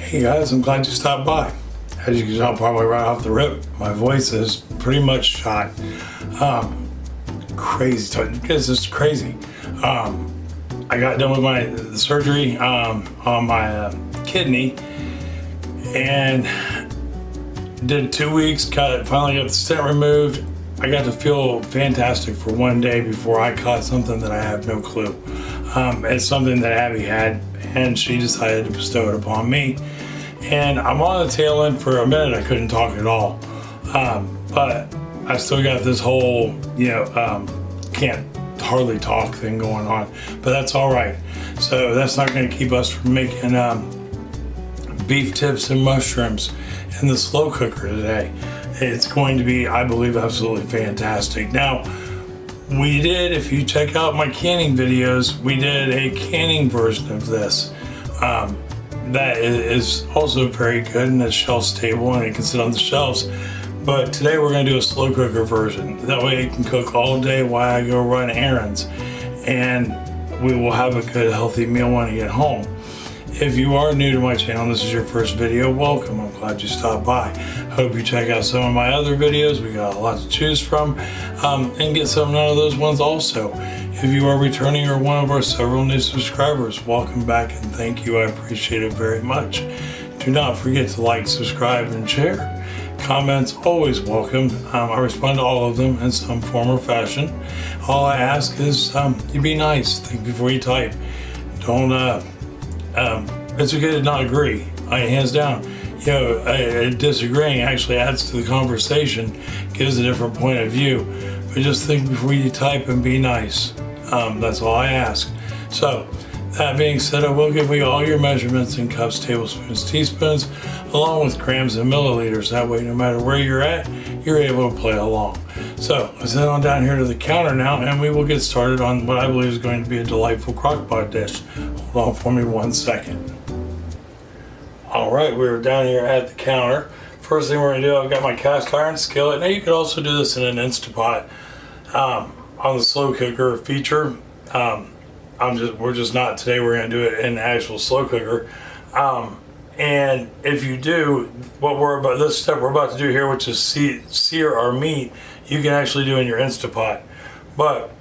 Hey guys, I'm glad you stopped by. As you can tell probably right off the rip, my voice is pretty much shot. Crazy, this is crazy. I got done with the surgery on my kidney and did 2 weeks, finally got the stent removed. I got to feel fantastic for one day before I caught something that I have no clue. It's something that Abby had, and she decided to bestow it upon me. And I'm on the tail end. For a minute I couldn't talk at all, but I still got this whole, can't hardly talk thing going on, but that's all right. So that's not going to keep us from making beef tips and mushrooms in the slow cooker today. It's going to be, I believe, absolutely fantastic. Now, we did, if you check out my canning videos, we did a canning version of this. That is also very good and it's shelf stable and it can sit on the shelves. But today we're going to do a slow cooker version. That way it can cook all day while I go run errands. And we will have a good healthy meal when I get home. If you are new to my channel, this is your first video, welcome. I'm glad you stopped by. Hope you check out some of my other videos. We got a lot to choose from, and get something out of those ones also. If you are returning or one of our several new subscribers, welcome back and thank you. I appreciate it very much. Do not forget to like, subscribe, and share. Comments always welcome. I respond to all of them in some form or fashion. All I ask is you be nice. Think before you type. Don't it's okay to not agree. Hands down. Disagreeing actually adds to the conversation, gives a different point of view. But just think before you type and be nice. That's all I ask. So, that being said, I will give you all your measurements in cups, tablespoons, teaspoons, along with grams and milliliters. That way, no matter where you're at, you're able to play along. So, let's head on down here to the counter now, and we will get started on what I believe is going to be a delightful crock-pot dish. Hold on for me 1 second. All right, we're down here at the counter. First thing we're going to do, I've got my cast iron skillet. Now, you could also do this in an Instapot on the slow cooker feature. We're just not today. We're going to do it in the actual slow cooker. And if you do this step we're about to do here, which is sear our meat, you can actually do in your Instapot. But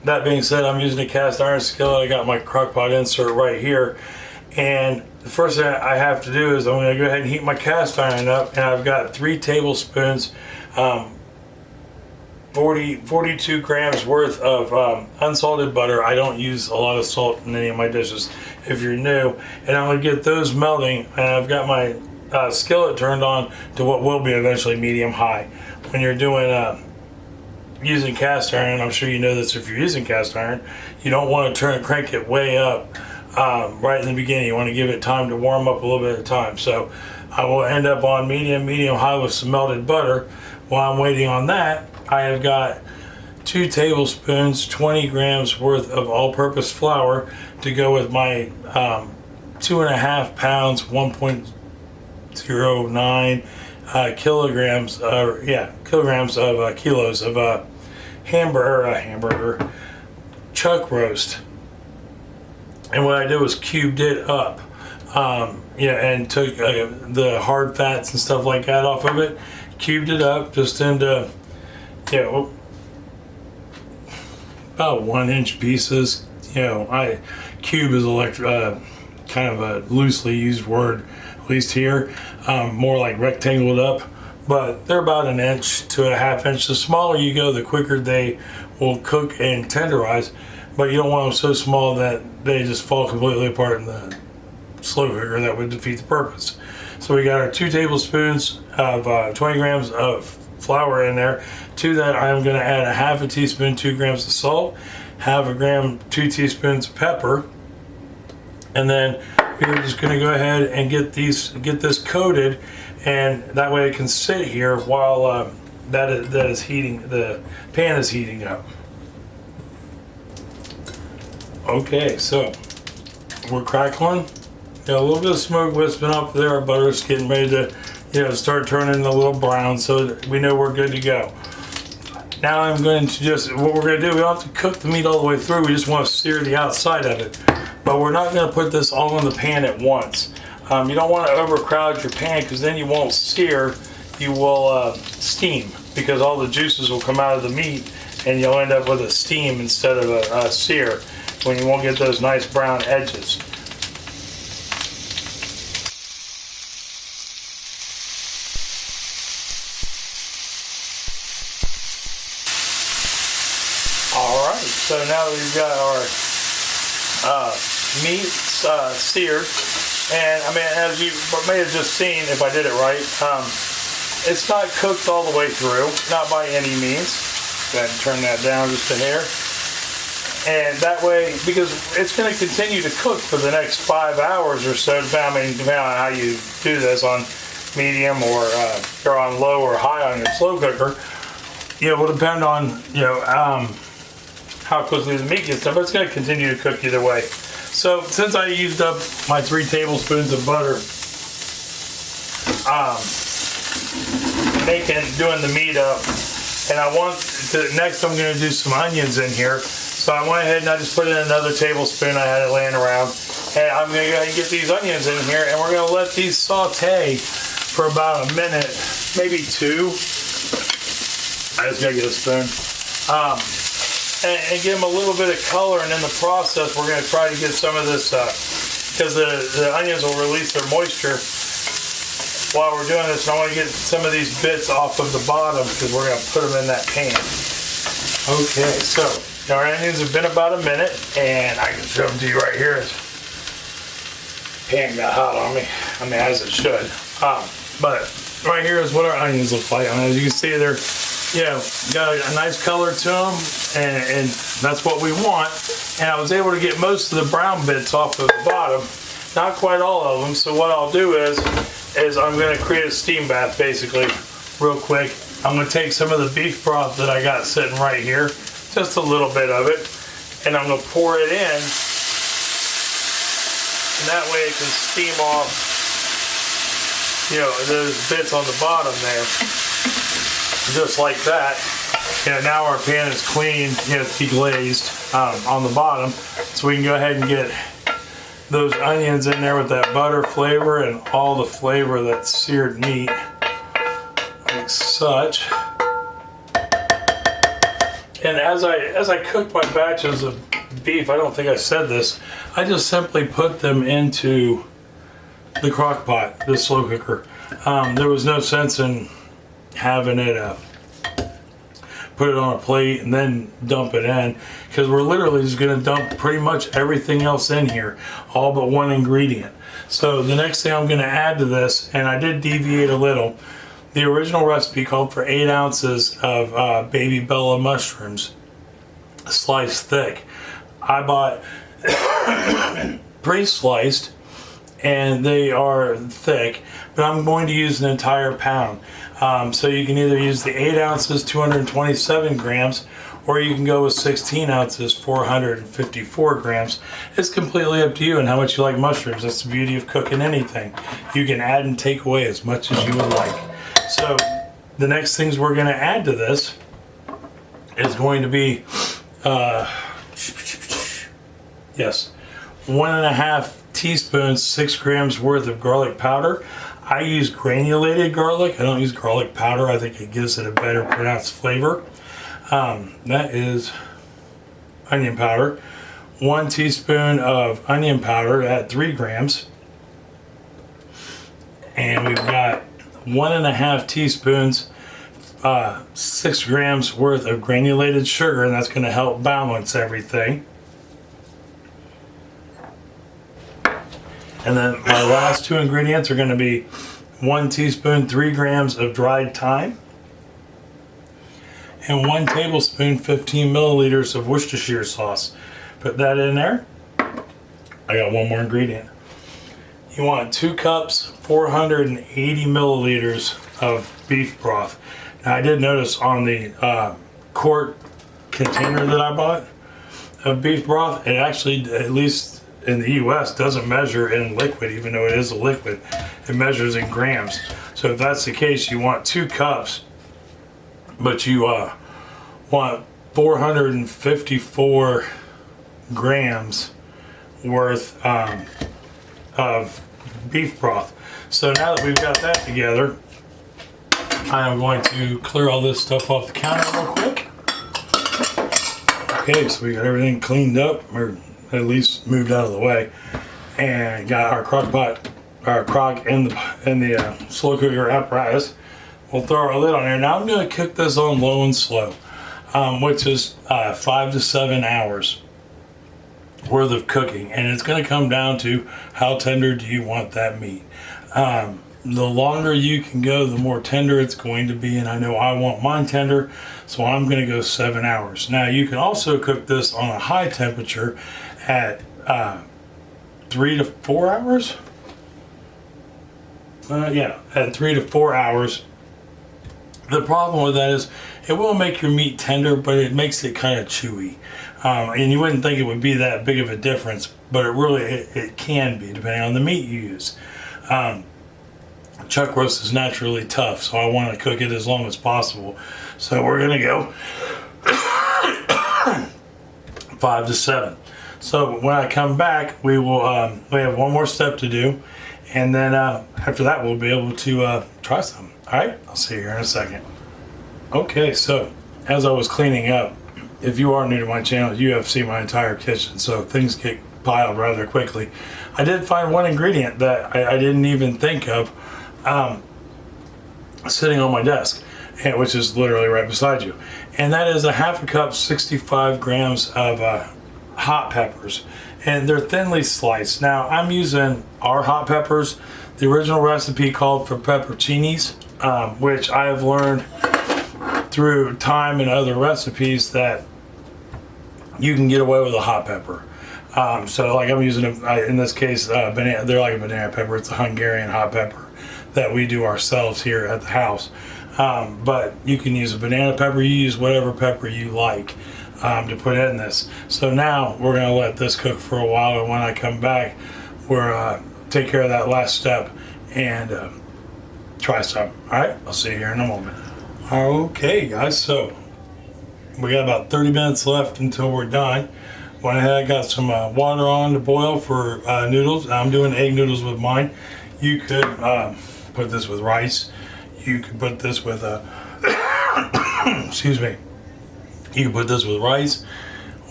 that being said, I'm using a cast iron skillet. I got my crock-pot insert right here. And the first thing I have to do is I'm going to go ahead and heat my cast iron up. And I've got 3 tablespoons, 42 grams worth of unsalted butter. I don't use a lot of salt in any of my dishes if you're new. And I'm going to get those melting. And I've got my skillet turned on to what will be eventually medium high. When you're doing using cast iron, and I'm sure you know this if you're using cast iron, you don't want to crank it way up right in the beginning. You want to give it time to warm up a little bit at a time. So I will end up on medium high with some melted butter. While I'm waiting on that, I have got 2 tablespoons, 20 grams worth of all-purpose flour to go with my 2.5 pounds, 1.09 kilos of hamburger chuck roast. And what I did was cubed it up, and took the hard fats and stuff like that off of it, cubed it up just into about 1-inch pieces. Cube is kind of a loosely used word, at least here, more like rectangled up, but they're about 1 inch to 1/2 inch. The smaller you go, the quicker they will cook and tenderize, but you don't want them so small that they just fall completely apart in the slow cooker. That would defeat the purpose. So we got our 2 tablespoons of 20 grams of flour in there. To that, I'm going to add 1/2 teaspoon, 2 grams of salt, 1/2 gram, 2 teaspoons of pepper, and then we're just going to go ahead and get this coated, and that way it can sit here while that is heating. The pan is heating up. Okay, so we're crackling. A little bit of smoke wisping up there. Our butter's getting ready to, start turning a little brown, so that we know we're good to go. Now I'm going to what we're going to do, we don't have to cook the meat all the way through. We just want to sear the outside of it. But we're not going to put this all in the pan at once. You don't want to overcrowd your pan because then you won't sear, you will steam, because all the juices will come out of the meat and you'll end up with a steam instead of a sear when you won't get those nice brown edges. Alright, so now that we've got our meat seared, and I mean, as you may have just seen, if I did it right, it's not cooked all the way through, not by any means. Go ahead and turn that down just a hair. And that way, because it's going to continue to cook for the next 5 hours or so, depending on how you do this, on medium or you're on low or high on your slow cooker. It will depend on, how quickly the meat gets done, but it's going to continue to cook either way. So since I used up my 3 tablespoons of butter doing the meat up, and I want to, next I'm going to do some onions in here. So I went ahead and I just put in another tablespoon. I had it laying around, and I'm going to go ahead and get these onions in here, and we're going to let these saute for about a minute, maybe 2. I just got to get a spoon. And give them a little bit of color, and in the process we're going to try to get some of this, because the onions will release their moisture while we're doing this, and I want to get some of these bits off of the bottom because we're going to put them in that pan. Okay, so our onions have been about a minute, and I can show them to you right here. Pan got hot on me, I mean, as it should. But right here is what our onions look like. I mean, as you can see, they're got a nice color to them, and that's what we want. And I was able to get most of the brown bits off of the bottom, not quite all of them. So what I'll do is I'm going to create a steam bath, basically, real quick. I'm going to take some of the beef broth that I got sitting right here, just a little bit of it, and I'm going to pour it in, and that way it can steam off, those bits on the bottom there. Just like that. Now our pan is clean, it's deglazed on the bottom, so we can go ahead and get those onions in there with that butter flavor and all the flavor of that seared meat, like such. And as I cook my batches of beef, I don't think I said this, I just simply put them into the crock pot, the slow cooker. There was no sense in having it put it on a plate and then dump it in, because we're literally just going to dump pretty much everything else in here, all but one ingredient. So the next thing I'm going to add to this, and I did deviate a little, the original recipe called for 8 ounces of baby bella mushrooms sliced thick. I bought pre-sliced, and they are thick, but I'm going to use an entire pound. So you can either use the 8 ounces, 227 grams, or you can go with 16 ounces, 454 grams. It's completely up to you and how much you like mushrooms. That's the beauty of cooking anything. You can add and take away as much as you would like. So the next things we're going to add to this is going to be, 1.5 teaspoons, 6 grams worth of garlic powder. I use granulated garlic. I don't use garlic powder. I think it gives it a better pronounced flavor. That is onion powder. 1 teaspoon of onion powder at 3 grams. And we've got 1.5 teaspoons, 6 grams worth of granulated sugar, and that's going to help balance everything. And then my last 2 ingredients are going to be 1 teaspoon, 3 grams of dried thyme, and 1 tablespoon, 15 milliliters of Worcestershire sauce. Put that in there. I got one more ingredient. You want 2 cups, 480 milliliters of beef broth. Now I did notice on the quart container that I bought of beef broth, it actually, at least in the US, doesn't measure in liquid, even though it is a liquid. It measures in grams. So if that's the case, you want 2 cups, but you want 454 grams worth of beef broth. So now that we've got that together, I am going to clear all this stuff off the counter real quick. Okay, so we got everything cleaned up, or at least moved out of the way, and got our crock pot, our crock in the slow cooker apparatus. We'll throw our lid on there. Now I'm going to cook this on low and slow, which is 5 to 7 hours worth of cooking, and it's going to come down to how tender do you want that meat. The longer you can go, the more tender it's going to be, and I know I want mine tender, so I'm going to go 7 hours. Now you can also cook this on a high temperature at 3 to 4 hours. At 3 to 4 hours. The problem with that is it will make your meat tender, but it makes it kind of chewy. And you wouldn't think it would be that big of a difference, but it can be, depending on the meat you use. Chuck roast is naturally tough, so I want to cook it as long as possible. So we're going to go 5 to 7. So when I come back, we have one more step to do, and then after that we'll be able to try some. All right, I'll see you here in a second. Okay, so as I was cleaning up, if you are new to my channel, you have seen my entire kitchen, so things get piled rather quickly. I did find one ingredient that I didn't even think of sitting on my desk, which is literally right beside you, and that is a half a cup, 65 grams of hot peppers, and they're thinly sliced. Now I'm using our hot peppers. The original recipe called for pepperoncinis, which I have learned through time and other recipes that you can get away with a hot pepper. So like I'm using, in this case, banana. They're like a banana pepper. It's a Hungarian hot pepper that we do ourselves here at the house. But you can use a banana pepper. You use whatever pepper you like to put in this. So now we're going to let this cook for a while, and when I come back, we're take care of that last step and try some. All right, I'll see you here in a moment. Okay, guys, so we got about 30 minutes left until we're done. Went ahead, got some water on to boil for noodles. I'm doing egg noodles with mine. You could put this with rice. You could put this with excuse me. You could put this with rice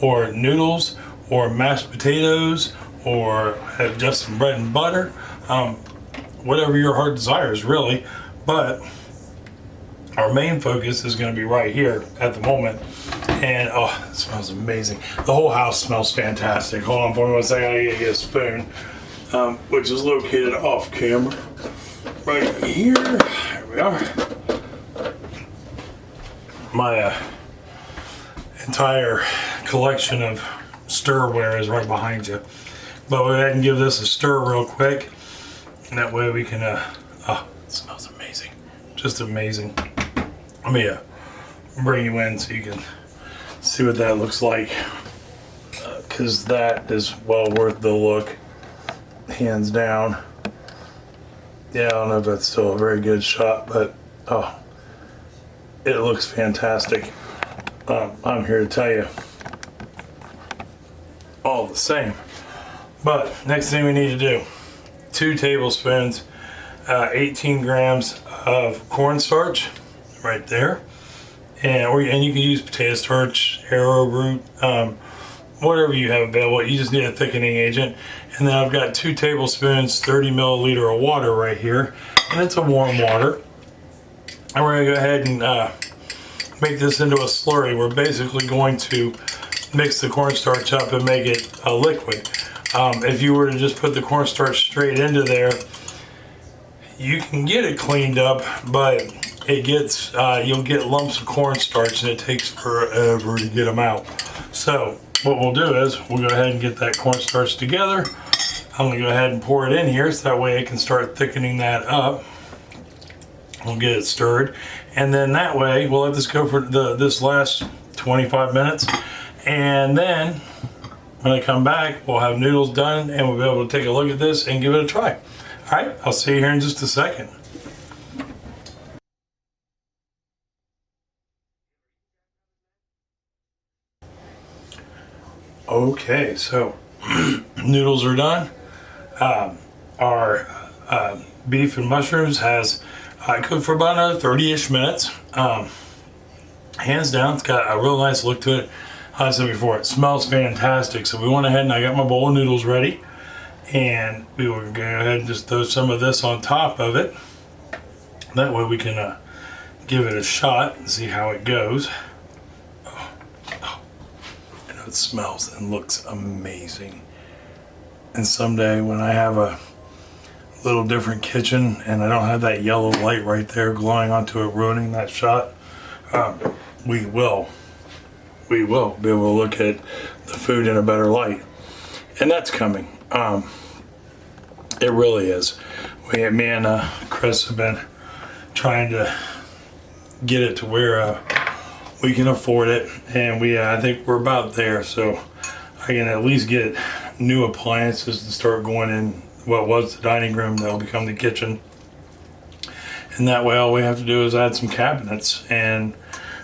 or noodles or mashed potatoes or just some bread and butter. Whatever your heart desires, really. But our main focus is going to be right here at the moment. And oh, it smells amazing. The whole house smells fantastic. Hold on for me 1 second. I gotta get a spoon, which is located off camera. Right here. Here we are. My entire collection of stirware is right behind you. But we'll go ahead and give this a stir real quick. And that way we can, oh, it smells amazing. Just amazing. Let me bring you in so you can see what that looks like. Because that is well worth the look. Hands down. Yeah, I don't know if that's still a very good shot, but oh, it looks fantastic. I'm here to tell you all the same. But next thing we need to do, 2 tablespoons, 18 grams of cornstarch, right there, and you can use potato starch, arrowroot, whatever you have available. You just need a thickening agent. And then I've got 2 tablespoons, 30 milliliter of water right here, and it's a warm water. And we're gonna go ahead and make this into a slurry. We're basically going to mix the cornstarch up and make it a liquid. If you were to just put the cornstarch straight into there, you can get it cleaned up, but it gets you'll get lumps of cornstarch, and it takes forever to get them out. So what we'll do is we'll go ahead and get that cornstarch together. I'm gonna go ahead and pour it in here so that way it can start thickening that up. We'll get it stirred, and then that way we'll let this go for this last 25 minutes, and then when I come back, we'll have noodles done, and we'll be able to take a look at this and give it a try. All right, I'll see you here in just a second. Okay, so noodles are done. Our beef and mushrooms has cooked for about another 30-ish minutes. Hands down, it's got a real nice look to it. Like I said before, it smells fantastic. So we went ahead and I got my bowl of noodles ready. And we will go ahead and just throw some of this on top of it. That way we can give it a shot and see how it goes. Oh, I know it smells and looks amazing. And someday when I have a little different kitchen and I don't have that yellow light right there glowing onto it, ruining that shot, we will be able to look at the food in a better light. And that's coming. It really is. Me and Chris have been trying to get it to where we can afford it, and I think we're about there. So I can at least get new appliances to start going in what was the dining room that'll become the kitchen, and that way all we have to do is add some cabinets, and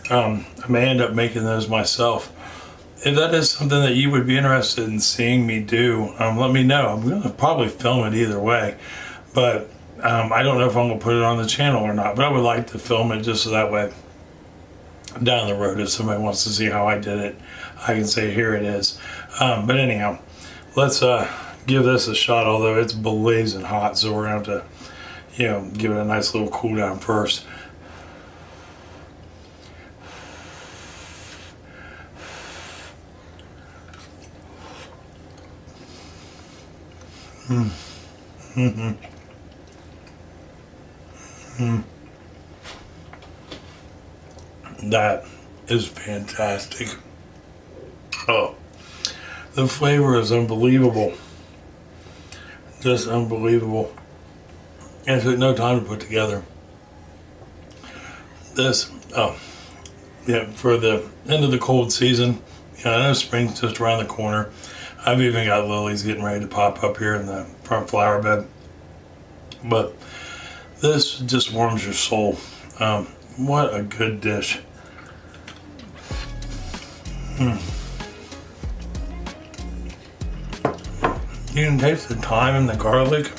I may end up making those myself. If that is something that you would be interested in seeing me do, let me know. I'm going to probably film it either way, but I don't know if I'm going to put it on the channel or not, but I would like to film it just so that way down the road, if somebody wants to see how I did it, I can say, here it is. But anyhow, let's give this a shot, although it's blazing hot, so we're going to have to, give it a nice little cool down first. That is fantastic. Oh, the flavor is unbelievable. Just unbelievable. And it took no time to put together. This, for the end of the cold season, I know spring's just around the corner. I've even got lilies getting ready to pop up here in the front flower bed. But this just warms your soul. What a good dish. You can taste the thyme and the garlic.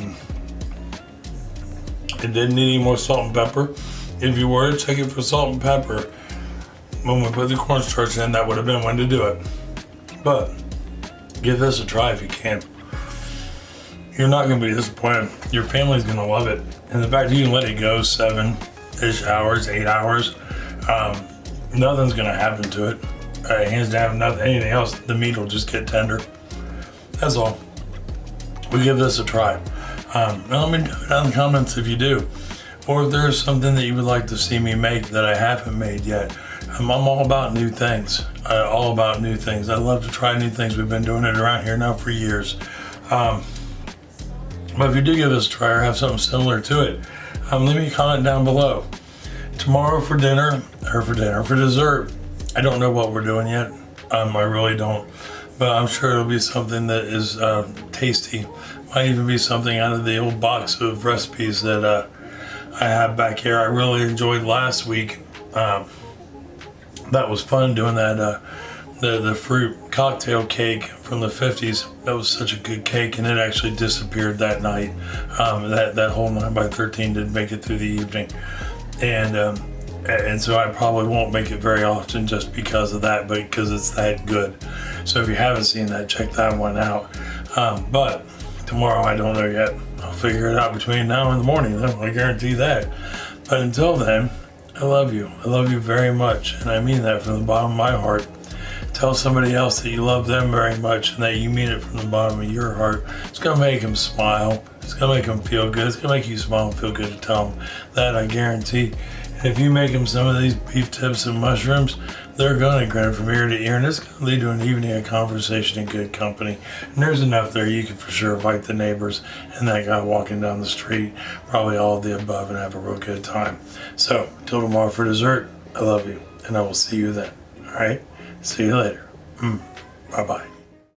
It didn't need any more salt and pepper. If you were to check it for salt and pepper, when we put the cornstarch in, that would have been when to do it. But give this a try if you can. You're not going to be disappointed. Your family's going to love it. And the fact you can let it go 7-ish hours, 8 hours, nothing's going to happen to it. Hands down, nothing, anything else, the meat will just get tender. That's all. We give this a try. Now let me know down in the comments if you do. Or if there's something that you would like to see me make that I haven't made yet. I'm all about new things. All about new things. I love to try new things. We've been doing it around here now for years. But if you do give this a try or have something similar to it, leave me a comment down below. Tomorrow for dessert, I don't know what we're doing yet. I really don't. But I'm sure it'll be something that is tasty. Might even be something out of the old box of recipes that I have back here. I really enjoyed last week. That was fun doing that, the fruit cocktail cake from the 50s. That was such a good cake, and it actually disappeared that night. That whole 9x13 didn't make it through the evening. And so I probably won't make it very often just because of that, but because it's that good. So if you haven't seen that, check that one out. But tomorrow, I don't know yet. I'll figure it out between now and the morning, though. I guarantee that. But until then, I love you. I love you very much. And I mean that from the bottom of my heart. Tell somebody else that you love them very much and that you mean it from the bottom of your heart. It's going to make them smile. It's going to make them feel good. It's going to make you smile and feel good to tell them that, I guarantee. And if you make them some of these beef tips and mushrooms, they're going to grin from ear to ear, and it's going to lead to an evening of conversation in good company. And there's enough there you can for sure invite the neighbors and that guy walking down the street, probably all of the above, and have a real good time. So, till tomorrow for dessert, I love you, and I will see you then. All right? See you later. Bye-bye.